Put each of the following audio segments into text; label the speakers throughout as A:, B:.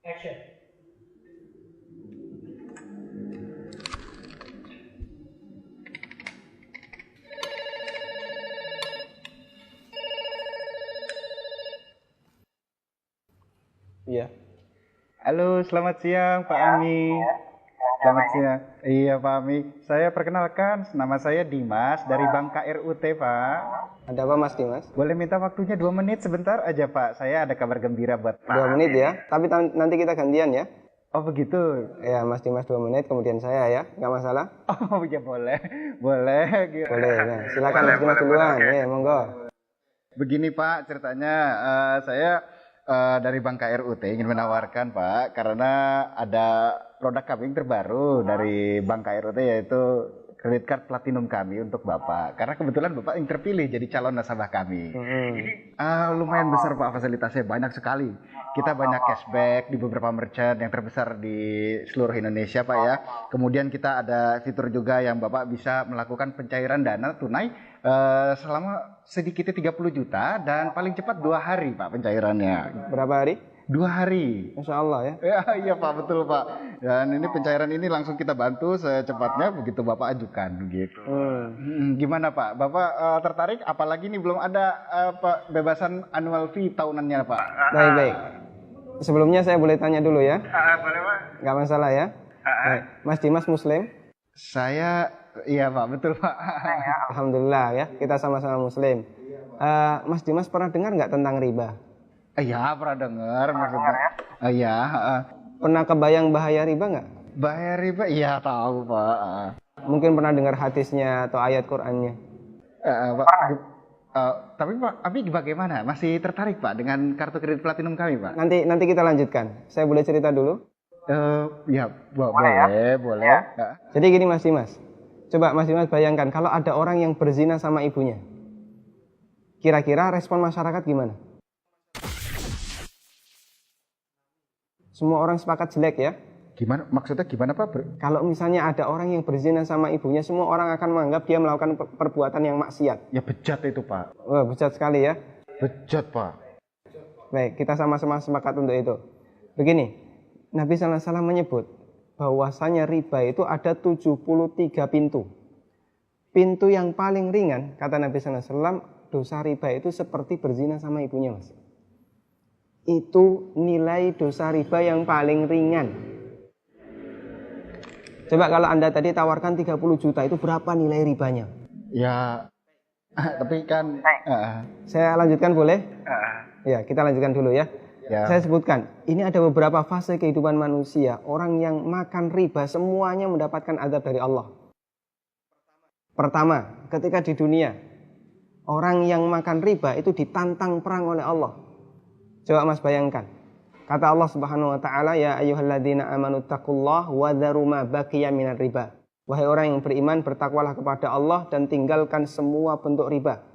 A: Action.
B: Iya. Halo, selamat siang Pak Ami. Selamat siang. Iya Pak Ami. Saya perkenalkan, nama saya Dimas dari Bank KRUT Pak.
C: Ada apa Mas Dimas?
B: Boleh minta waktunya 2 menit sebentar aja Pak. Saya ada kabar gembira buat Pak.
C: 2 menit ya, tapi nanti kita gantian ya.
B: Oh begitu.
C: Ya Mas Dimas 2 menit, kemudian saya ya, nggak masalah?
B: Oh ya boleh. Boleh.
C: Boleh, nah, silakan Mas Dimas duluan, ya monggo.
B: Begini Pak, ceritanya saya dari Bank KRUT ingin menawarkan Pak, karena ada produk kami yang terbaru dari Bank KRUT yaitu credit card platinum kami untuk Bapak. Karena kebetulan Bapak yang terpilih jadi calon nasabah kami. Ini lumayan besar Pak, fasilitasnya banyak sekali. Kita banyak cashback di beberapa merchant yang terbesar di seluruh Indonesia Pak ya. Kemudian kita ada fitur juga yang Bapak bisa melakukan pencairan dana tunai selama sedikitnya 30 juta dan paling cepat 2 hari Pak pencairannya.
C: Berapa hari?
B: 2 hari.
C: Masya Allah ya.
B: Ya, iya Pak, betul Pak. Dan ini pencairan ini langsung kita bantu secepatnya begitu Bapak ajukan begitu. Gimana Pak? Bapak tertarik? Apalagi ini belum ada bebasan annual fee tahunannya Pak.
C: Baik. Sebelumnya saya boleh tanya dulu ya?
B: Boleh Pak.
C: Nggak masalah ya? Baik. Mas Dimas Muslim?
B: Saya, iya Pak, betul Pak.
C: Alhamdulillah ya, kita sama-sama Muslim. Mas Dimas pernah dengar nggak tentang riba?
B: Iya, pernah dengar maksudnya. Iya.
C: Pernah kebayang bahaya riba nggak?
B: Bahaya riba? Iya tahu Pak.
C: Mungkin pernah dengar hadisnya atau ayat Qur'annya.
B: Pak, tapi Pak, Abi bagaimana? Masih tertarik Pak dengan kartu kredit platinum kami Pak?
C: Nanti kita lanjutkan. Saya boleh cerita dulu?
B: Ya, boleh. Ya.
C: Jadi gini Mas Dimas. Coba Mas Dimas bayangkan kalau ada orang yang berzina sama ibunya. Kira-kira respon masyarakat gimana? Semua orang sepakat jelek ya.
B: Gimana? Maksudnya gimana Pak?
C: Kalau misalnya ada orang yang berzina sama ibunya, semua orang akan menganggap dia melakukan perbuatan yang maksiat.
B: Ya bejat itu Pak.
C: Wah, bejat sekali ya.
B: Bejat Pak.
C: Baik, kita sama-sama sepakat untuk itu. Begini, Nabi SAW menyebut bahwasanya riba itu ada 73 pintu. Pintu yang paling ringan, kata Nabi SAW, dosa riba itu seperti berzina sama ibunya Mas. Itu nilai dosa riba yang paling ringan. Coba kalau Anda tadi tawarkan 30 juta, itu berapa nilai ribanya?
B: Ya, tapi kan...
C: Saya lanjutkan boleh? Ya, kita lanjutkan dulu ya. Saya sebutkan, ini ada beberapa fase kehidupan manusia. Orang yang makan riba semuanya mendapatkan azab dari Allah. Pertama, ketika di dunia, orang yang makan riba itu ditantang perang oleh Allah. Coba Mas bayangkan. Kata Allah Subhanahu wa taala, ya ayyuhalladzina amanu taqullaha wa dharu ma baqiya minar riba. Wahai orang yang beriman, bertakwalah kepada Allah dan tinggalkan semua bentuk riba.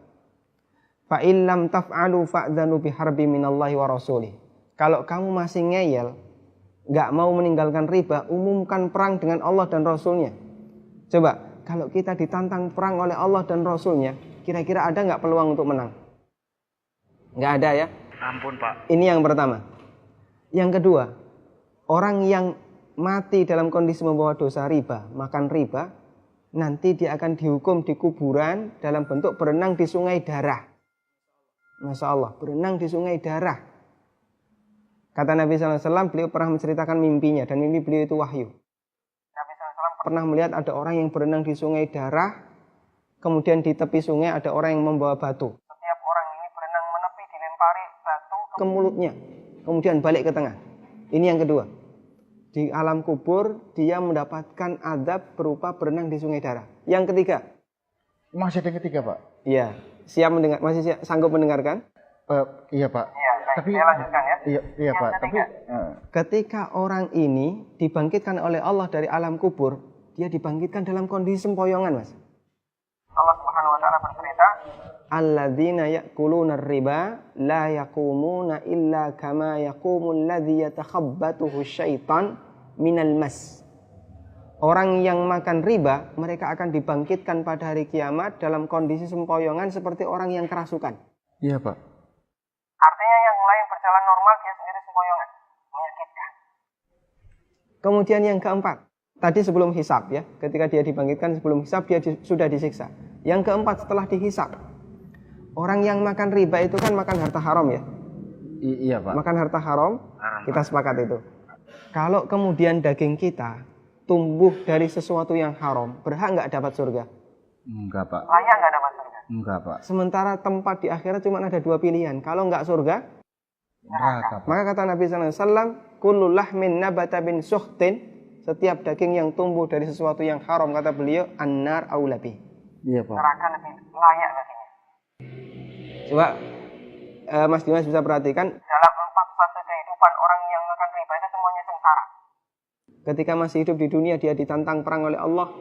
C: Fa in lam taf'alu fa'dzanu biharbi minallahi wa rasulih. Kalau kamu masih ngeyel, enggak mau meninggalkan riba, umumkan perang dengan Allah dan Rasulnya. Coba, kalau kita ditantang perang oleh Allah dan Rasulnya, kira-kira ada enggak peluang untuk menang? Enggak ada ya?
B: Ampun Pak.
C: Ini yang pertama. Yang kedua, orang yang mati dalam kondisi membawa dosa riba, makan riba, nanti dia akan dihukum di kuburan dalam bentuk berenang di sungai darah. Masya Allah, berenang di sungai darah. Kata Nabi SAW, beliau pernah menceritakan mimpinya, dan mimpi beliau itu wahyu. Nabi SAW pernah melihat ada orang yang berenang di sungai darah, kemudian di tepi sungai ada orang yang membawa batu. Setiap orang ini berenang menepi dilempari batu ke mulutnya, kemudian balik ke tengah. Ini yang kedua. Di alam kubur, dia mendapatkan azab berupa berenang di sungai darah. Yang ketiga.
B: Masih ada yang ketiga Pak?
C: Iya. Siap mendengar? Masih sanggup mendengarkan?
B: Iya Pak.
C: Iya, tapi saya lanjutkan ya.
B: Iya Pak. Tapi
C: ketika orang ini dibangkitkan oleh Allah dari alam kubur, dia dibangkitkan dalam kondisi sempoyongan, Mas. Allah Subhanahu wa taala bercerita, alladzina ya'kuluna riba la yaqumuna illa kama yaqumul ladzi yatakhabbathu syaitan minal mas. Orang yang makan riba, mereka akan dibangkitkan pada hari kiamat dalam kondisi sempoyongan seperti orang yang kerasukan.
B: Iya Pak.
C: Artinya yang lain berjalan normal, dia sendiri sempoyongan. Menyakitkan. Kemudian yang keempat, tadi sebelum hisab ya, ketika dia dibangkitkan sebelum hisab dia sudah disiksa. Yang keempat setelah dihisab, orang yang makan riba itu kan makan harta haram ya.
B: Iya Pak.
C: Makan harta haram, kita sepakat itu. Kalau kemudian daging kita tumbuh dari sesuatu yang haram, berhak nggak dapat surga?
B: Enggak Pak.
C: Layak nggak dapat surga?
B: Enggak Pak.
C: Sementara tempat di akhirat cuma ada dua pilihan. Kalau nggak surga,
B: Neraka Pak.
C: maka kata Nabi SAW, kullu lahmin nabata bin suhtin, setiap daging yang tumbuh dari sesuatu yang haram, kata beliau, annar aulabi.
B: Iya Pak.
C: Neraka lebih layak baginya. Coba Mas Dimas bisa perhatikan, dalam 4 fase kehidupan orang yang makan riba itu semuanya sengsara. Ketika masih hidup di dunia dia ditantang perang oleh Allah.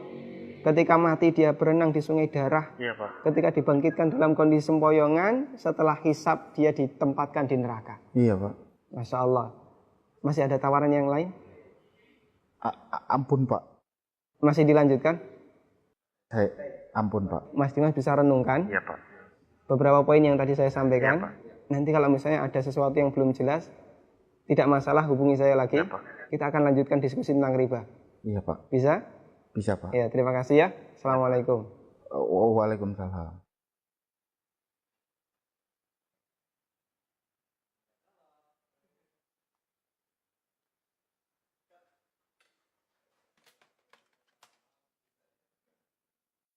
C: Ketika mati dia berenang di sungai darah.
B: Iya Pak.
C: Ketika dibangkitkan dalam kondisi sempoyongan, setelah hisab dia ditempatkan di neraka.
B: Iya Pak.
C: Masya Allah. Masih ada tawaran yang lain?
B: Ampun Pak.
C: Masih dilanjutkan?
B: Ampun Pak.
C: Mas Dimas bisa renungkan
B: Iya Pak.
C: beberapa poin yang tadi saya sampaikan.
B: Iya, Pak.
C: Nanti kalau misalnya ada sesuatu yang belum jelas, tidak masalah, hubungi saya lagi.
B: Iya, Pak.
C: Kita akan lanjutkan diskusi tentang riba.
B: Iya Pak.
C: Bisa?
B: Bisa Pak.
C: Ya, terima kasih ya. Assalamualaikum.
B: Waalaikumsalam.